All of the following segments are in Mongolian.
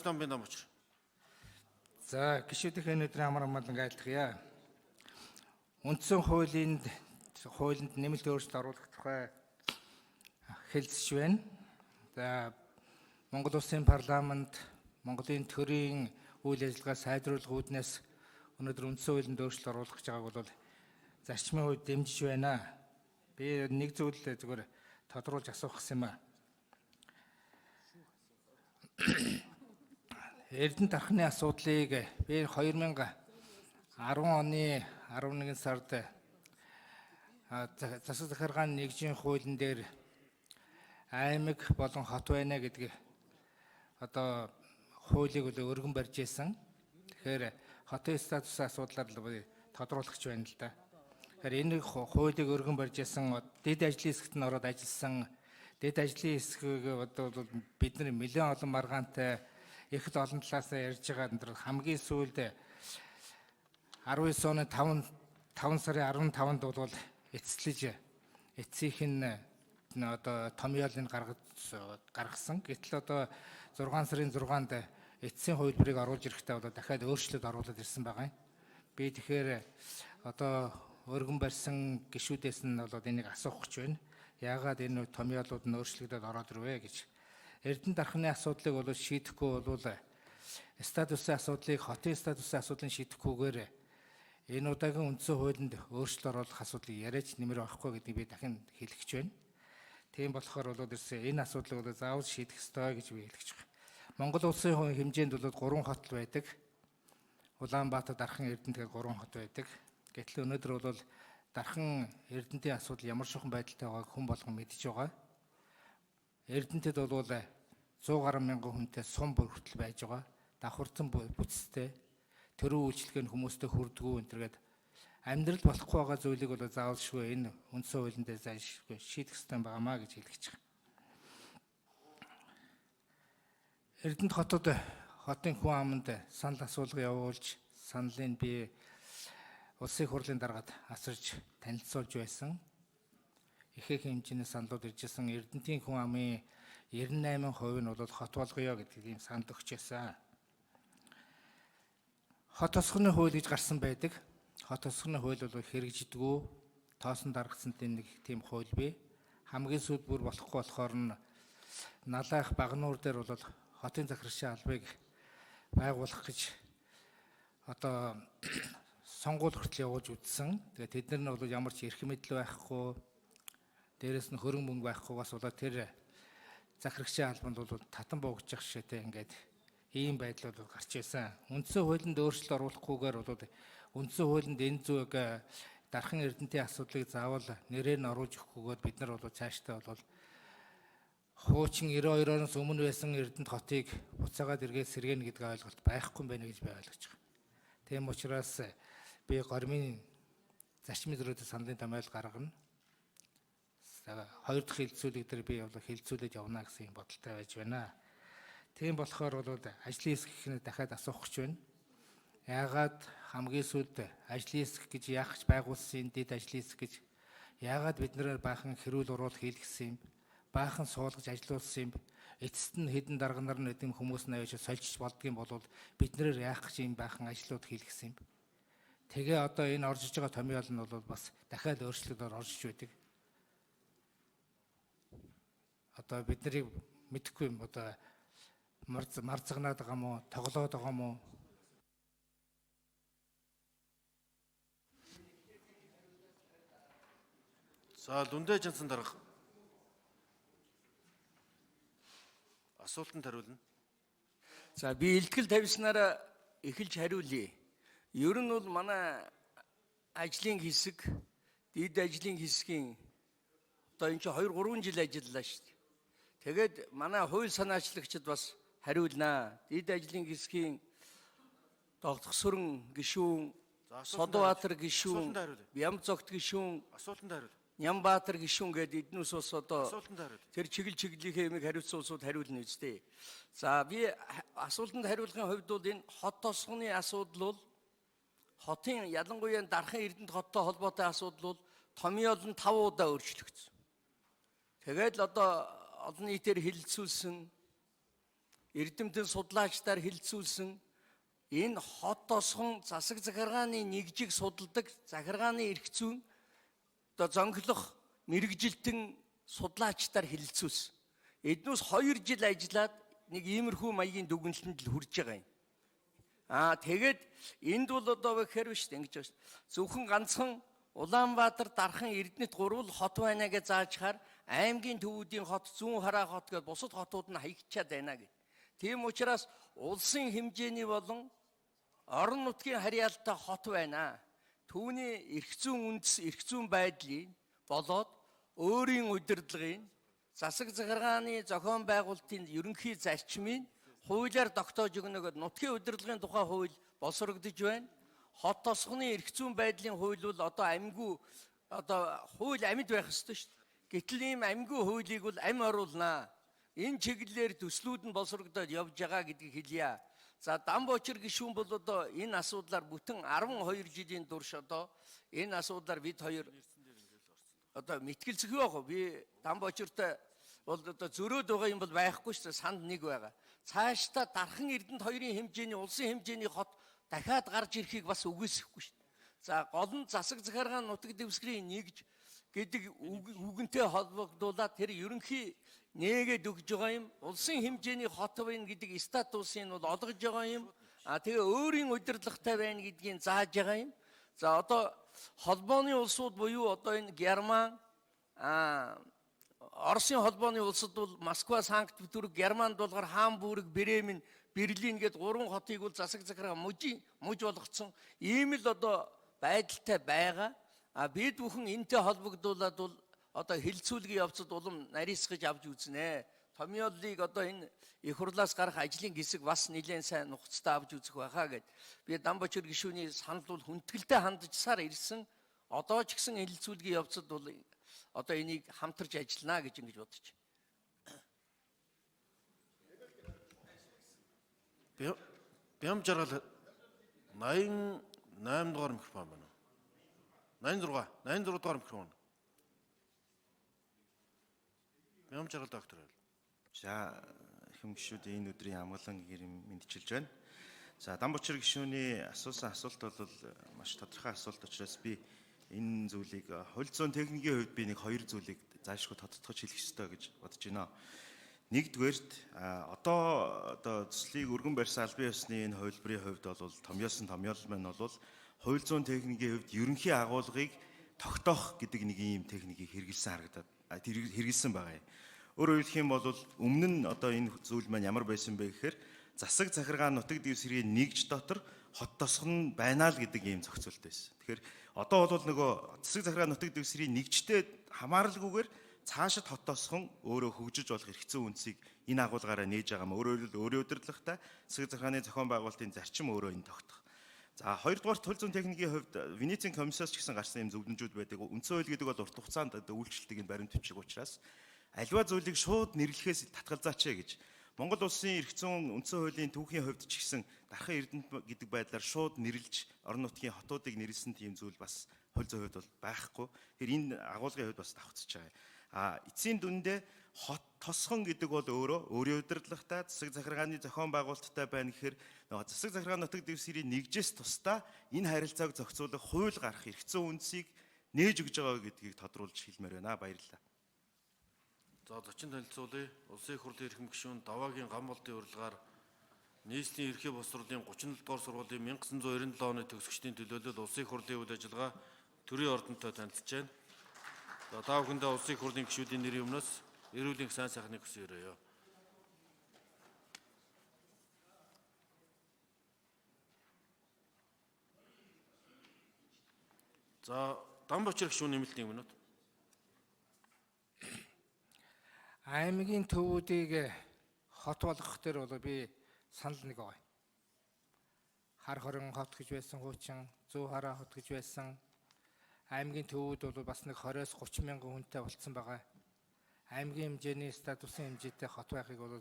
номын ном учир. За гишүүдийнхээ өнөөдрийн амар амгалан айлтгая. Үндсэн хуулинд нэмэлт өөрчлөлт оруулах тухай хэлэлцэж байна. За Монгол Улсын парламент Монголын төрийн үйл ажиллагаа сайжруулах үүднээс өнөөдөр үндсэн хуулинд өөрчлөлт оруулах гэж байгааг бол зарчмын хувьд дэмжиж байна. Би нэг зүйл зүгээр тодруулж асуух гэсэн юм аа. Эрдэнэ тархины асуудлыг би 2010 оны 11 сард засаг захиргааны нэгжийн хуулийн дээр аймаг болон хот байна гэдэг одоо хуулийг өргөн барьж исэн. Тэгэхээр хотын статусын асуудлаар л тодруулахч байна л да. Тэгэхээр энэ хуулийг өргөн барьж исэн дэд ажлын хэсэгт нь ороод ажилласан дэд ажлын хэсгийг одоо бид нар нэлээд олон маргаантай их олон талаас ярьж байгаа энэ хамгийн сүүлд 19 оны 5 сарын 15-нд бол эцсийнх нь одоо томьёолыг гаргасан. Гэтэл одоо 6 сарын 6-нд эцсийн хувилбарыг оруулж ирэхдээ бол дахиад өөрчлөлт оруулаад ирсэн байгаа юм. Би тэгэхээр одоо өргөн барьсан гишүүдээс нь бол энийг асуух гэж байна. Яагаад энэ томьёолууд нь өөрчлөгдөд ороод ирвэ гэж. Эрдэнэ тархины асуудлыг бол шийдэхгүй бол статусын асуудлыг хотын статусын асуудлыг шийдэхгүйгээр энэ удаагийн үндсэн хуулинд өөрчлөлт оруулах асуудлыг яриач нэмэр авахгүй гэдгийг би дахин хэлэх гэж байна. Тийм болохоор бол энэ асуудлыг бол заавал шийдэх ёстой гэж би хэлэх гэж байна. Монгол улсын хэмжээнд бол 3 хот байдаг. Улаанбаатар, Дархан, Эрдэнэ гэдэг 3 хот байдаг. Гэтэл өнөөдөр бол Дархан Эрдэнэтийн асуудал ямар шохон байдалтай байгааг хүн болгон мэдж байгаа. Эрдэнэтэд бол 100 гаруй мянган хүнтэй сум бүрхтэл байж байгаа. Давхарцсан бүцтэй төрийн үйлчлэгээ хүмүүстэй хүрдгүү энтергээд амьдрал болохгүй байгаа зүйлийг бол заавалшгүй энэ үндсэн хуулинд зайлшгүй шийдэх ёстой байгаамаа гэж хэлэх гэж байна. Эрдэнэт хотын хүн аманд санал асуулга явуулж саналыг би улсын хурлын даргаад асарж танилцуулж байсан. Ихэнх хэмжээний саналууд иржсэн. Эрдэнэтийн хүн амын 98% нь бол хот болгоё гэдэг ийм санал өгч байсан. Хот тосгоны хууль гэж гарсан байдаг. Хот тосгоны хууль бол хэрэгждэггүй. Тоосон дарагдсан нэг тийм хууль бий. Хамгийн сүүлд бүр болохгүй болохоор нь Налайх Багнуур дээр бол хотын захирагчийн албыг байгуулах гэж одоо сонгуул хүртэл явуулж үзсэн. Тэгээд тэд нар нь бол ямар ч эрх мэдэл байхгүй, дээрэс нь хөрөнгө мөнгө байхгүйгаас болоод тэр захирагчийн албанд бол татан буугдчих шигтэй ингээд ийм байдал бол гарч ирсэн. Үндсэн хуулинд өөрчлөлт оруулахгүйгээр бол үндсэн хуулинд энэ зүг Дархан Эрдэнэтийн асуудлыг заавал нэрээр нь оруулж өгөхгүйгээр бид нар бол цаашдаа бол хуучин 92 оноос өмнө байсан Эрдэнэт хотыг буцаагаад эргээд сэргэнэ гэдэг ойлголт байхгүй юм байна гэж би ойлгож байгаа. Тийм учраас би гормын зарчмын зөрүүтэй саналын томьёол гаргана. Хоёр дахь хилцүүлэг дээр би бол хилцүүлээд явна гэсэн бодолтой байж байна. Тийм болохоор бол ажлын хэсгийг дахиад асуух гэж байна. Яагаад хамгийн сүүлд ажлын хэсэг гэж яах гэж байгуулсан дэд ажлын хэсэг гэж яагаад бид нэр баахан хэрүүл уруул хийлгэсэн юм? Баахан суулгаж ажилуулсан юм. Эцэст нь хэдэн дарганаар нь эдэм хүмүүс навьж сольжиж болдгийм бол бид нэр яах гэж юм баахан ажлууд хийлгэсэн юм. Тэгээ одоо энэ орж иж байгаа томьёол нь бол бас дахиад өөрчлөлтөөр орж иж байдаг. Одоо бид нарыг мэдэхгүй юм одоо марцагнаад байгаа мó, тоглоод байгаа мó. За Лүндэ Жансан дарга асуултанд хариулна. За би илтгэл тавьснараа эхэлж хариулъя. Ер нь бол манай ажлын хэсэг, дэд ажлын хэсгийн одоо энэ чинь 2-3 жил ажиллалаа шүү дээ. Тэгээд манай хууль санаачлагчид бас хариулнаа. Дэд ажлын хэсгийн Догдохсөрөн гишүүн, Содбаатар гишүүн, Ямцогт гишүүн, Асуултанд хариул. Нямбаатар гишүүн гэдэг эднээс ус одоо тэр чиглэлийнхээ юмыг хариуцсан улсууд хариулна үстэй. За би асуултанд хариулахын хувьд бол энэ хот тосгоны асуудал бол хотын ялангуяа Дархан Эрдэнэт хоттой холбоотой асуудал бол томьёол нь 5 удаа өөрчлөгдсөн. Тэгээд л одоо олон нийтээр хэлэлцүүлсэн эрдэмтэн судлаачдаар хэлэлцүүлсэн энэ хот тосгон засаг захиргааны нэгжийг судалдаг захиргааны эрх зүйн одоо зонхлох мэрэгжилтэн судлаачдаар хэлэлцүүлсэн. Эднээс 2 жил ажиллаад нэг иймэрхүү маягийн дүгнэлтэнд л хүрж байгаа юм. Тэгээд энд бол одоо гэхээр биш ингэж байна. Зөвхөн ганцхан Улаанбаатар, Дархан, Эрдэнэт 3 хот байна гэж заажхаар аймгийн төвүүдийн хот, зүүн хараа хот гэж бусад хотууд нь хаягдчаад байна гэд. Тийм учраас улсын хэмжээний болон орон нутгийн харьяалтай хот байна. Түүний эрх зүйн байдлыг болоод өөрийн удирдлагын засаг захиргааны зохион байгуулалтын ерөнхий зарчмын хуулиар тогтоож өгнө гэдэг нутгийн удирдлагын тухай хууль боловсрогдож байна. Хот тосгоны эрх зүйн байдлын хууль бол одоо амьгүй хууль амьд байх ёстой шүү дээ. Гэтэл ийм амьгүй хуулийг бол амь оруулнаа. Энэ чиглэлээр төслүүд нь боловсрогдоод явж байгаа гэдгийг хэлье. За Дамбочир гишүүн бол одоо энэ асуудлаар бүтэн 12 жилийн турш одоо энэ асуудлаар бид хоёр одоо мэтгэлцэх юу яг би Дамбочиртай бол одоо зөрөөд байгаа юм бол байхгүй шүү дээ, санд нэг байгаа. Цаашдаа Дархан Эрдэнэт хоёрын хэмжээний улсын хэмжээний хот дахиад гарч ирэхийг бас үгүйсэхгүй шүү дээ. За гол нь засаг захиргааны нутаг дэвсгэрийн нэгж гэдэг үгэнтэй холбогдуулаад тэр ерөнхий нээгээд өгж байгаа юм. Улсын хэмжээний хот байна гэдэг статусыг бол олгож байгаа юм. Тэгээ өөрийн удирдлагатай байна гэдгийг зааж байгаа юм. За одоо холбооны улсууд буюу одоо энэ Герман, Оросын холбооны улсад бол Москва, Санкт-Петербург, Германд болохоор Хамбург, Бремен, Берлин гэдэг 3 хотыг бол засаг захиргаа муж болгоцсон. Ийм л одоо байдалтай байгаа. Бид бүхэн энтэй холбогдуулаад бол одоо хилцүүлгийн явцад улам нарийсгаж авч үзнэ. Томьёолыг одоо энэ их хурлаас гарах ажлын хэсэг бас нэлээд сайн нухацтай авч үзэх байхаа гэд. Би Дамбочир гишүүний санал бол хүндэтгэлтэй хандсаар ирсэн. Одоо ч гэсэн хилцүүлгийн явцад бол одоо энийг хамтарч ажиллана гэж ингэж бодож байна. Бям жаргал 88 дугаар микрофон байна. 86 дугаар микрофон. Бям жаргал доктор. За хэм гишүүд энэ өдрийн амгалан гэрэм мэдчилж байна. За Дамбочир гишүүний асуусан асуулт бол маш тодорхой асуулт учраас би энэ зүйлийг хууль зүйн техникийн хувьд би нэг 2 зүйлийг заашгүй тодтогч хэлэх ёстой гэж бодож байна. Нэгдүгээрт одоо төслийг өргөн барьсан албан ёсны энэ хувилбарын хувьд бол томьёолсон томьёол маань бол хууль зүйн техникийн хувьд ерөнхий агуулгыг тогтоох гэдэг нэг ийм техникийг хэрэгжилсэн байгаа юм. Өөрөөр хэлэх юм бол өмнө нь одоо энэ зүйл маань ямар байсан бэ гэхээр засаг захиргааны нутаг дэвсгэрийн нэгж дотор хот тосгон байна л гэдэг ийм зохицуулт байсан. Тэгэхээр одоо бол нөгөө засаг захиргааны нутаг дэвсгэрийн нэгжтэй хамааралгүйгээр цаашид хот тосгон өөрөө хөгжиж болох эрх зүйн үндсийг энэ агуулгаараа нээж байгаа юм. Өөрөөр хэлбэл өөрийн удирдлагатай засаг захиргааны зохион байгуулалтын зарчим өөрөө энэ тогтох. За хоёрдугаар хууль зүйн техникийн хувьд Венецийн комиссиос ч гэсэн гарсан юм зөвлөмжүүд байдаг. Үндсэн хууль гэдэг бол урт хугацаанд үйлчлэлтийг нь баримт бичиг учраас аливаа зүйлийг шууд нэрлэхээс татгалзаач гэж Монгол улсын эрх зүйн үндсэн хуулийн түүхийн хувьд ч гэсэн Дархан Эрдэнэт гэдэг байдлаар шууд нэрлж орон нутгийн хотуудыг нэрлсэн тийм зүйл бас хууль зүйн хувьд бол байхгүй. Тэгэхээр энэ агуулгын хувьд бас давхцаж байгаа. Эцсийн дүндээ хот тосгон гэдэг бол өөрийн удирдлагатай засаг захиргааны зохион байгуулалттай байна гэхээр засаг захиргааны нутаг дэвсгэрийн нэгжээс тусдаа энэ харилцааг зохицуулах хууль гарах эрх зүйн үндсийг нээж өгж байгаа гэдгийг тодруулж хэлмээр байна. Баярлалаа. За зочин танилцуулъя. Улсын их хурлын эрхэм гишүүн Даваагийн ган болдын урилгаар нийслэлийн ерхий боловсролын 37 дугаар сургуулийн 1997 оны төгсөгчдийн төлөөлөл улсын их хурлын үйл ажиллагаа төрийн ордонтой танилцж байна. За та бүхэндээ улсын их хурлын гишүүдийн нэрийн өмнөөс эрүүлийн сайн сайхныг хүсье. За Дамбочир гишүүн нэмэлт 1 минут. Аймгийн төвүүдийг хот болгох дээр бол би санал нэг байгаа. Хар хорон хот гэж байсан хуучин, зүү хараа хот гэж байсан. Аймгийн төвүүд бол бас нэг 20-с 30 мянган хүнтэй болцсон байгаа. Аймгийн хэмжээний статусын хэмжээтэй хот байхыг бол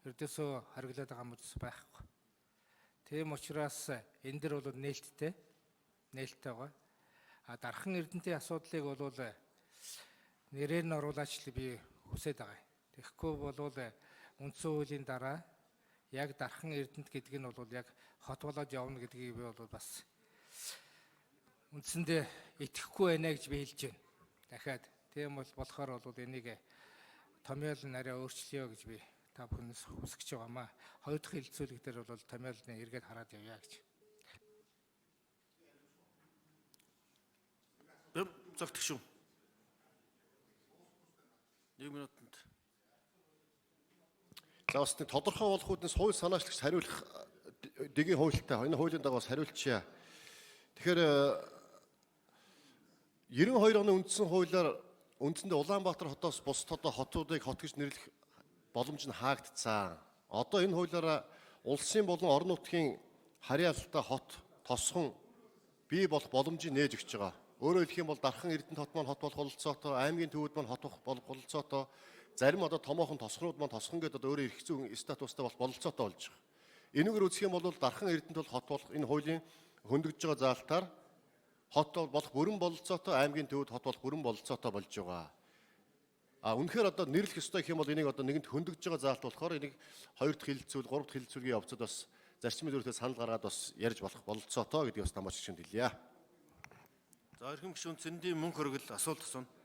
ердөөсөө хориглоод байгаа юм байхгүй. Тийм учраас энэ дэр бол нээлттэй байгаа. Дархан Эрдэнэтийн асуудлыг бол нэрээр нь оруулаач би хүсэж байгаа. Тэгэхгүй бол үндсэн хуулийн дараа яг Дархан Эрдэнэт гэдэг нь бол яг хот болоод явна гэдгийг би бол бас үндсэндээ итгэхгүй байна гэж би хэлж байна. Дахиад тийм болохоор бол энийг томьёолын арай өөрчлөё гэж би та бүхнээс хүсэж байгаамаа. Хоёр дахь хилцүүлэг дээр бол томьёолны эргээд хараад явъя гэж. Бэм зөвтгшүүн. 1 минутанд. За бас нэг тодорхой болох үүднээс хууль санаачлагч хариулах дэгийн хуультай энэ хуулийн дагуу хариулчихъя. Тэгэхээр 92 оны үндсэн хуулиар үндсэндээ Улаанбаатар хотоос бусад хотуудыг хот гэж нэрлэх боломж нь хаагдцсан. Одоо энэ хуулиараа улсын болон орон нутгийн харьяалалтай хот тосхон бий болох боломжийг нээж өгч байгаа. Өөрөөр хэлэх юм бол Дархан Эрдэнэт хот маань хот болох бололцоотой, аймгийн төвүүд маань хот болох бололцоотой, зарим одоо томоохон тосгонууд маань тосхон гэдэг одоо өөрөө эрх зүйн статустай бол бололцоотой болж байгаа. Энэгээр үзэх юм бол Дархан Эрдэнэт бол хот болох энэ хуулийн хөндөгдөж байгаа заалтаар хот болох бүрэн бололцоотой, аймгийн төвүүд хот болох бүрэн бололцоотой болж байгаа. Үнэхээр одоо нэрлэх ёстой гэх юм бол энийг одоо нэгэнт хөндөгдөж байгаа заалт болохоор энийг 2 дахь хилцүүл, 3 дахь хилцүүлгийн явцад бас зарчмын зөвлөлтөд санал гаргаад бас ярьж болох бололцоотой гэдгийг бас намайг чигшэнд хэлье. За эрхэм гишүүн Цэндийн мөнх хөргөл асуулт асууна.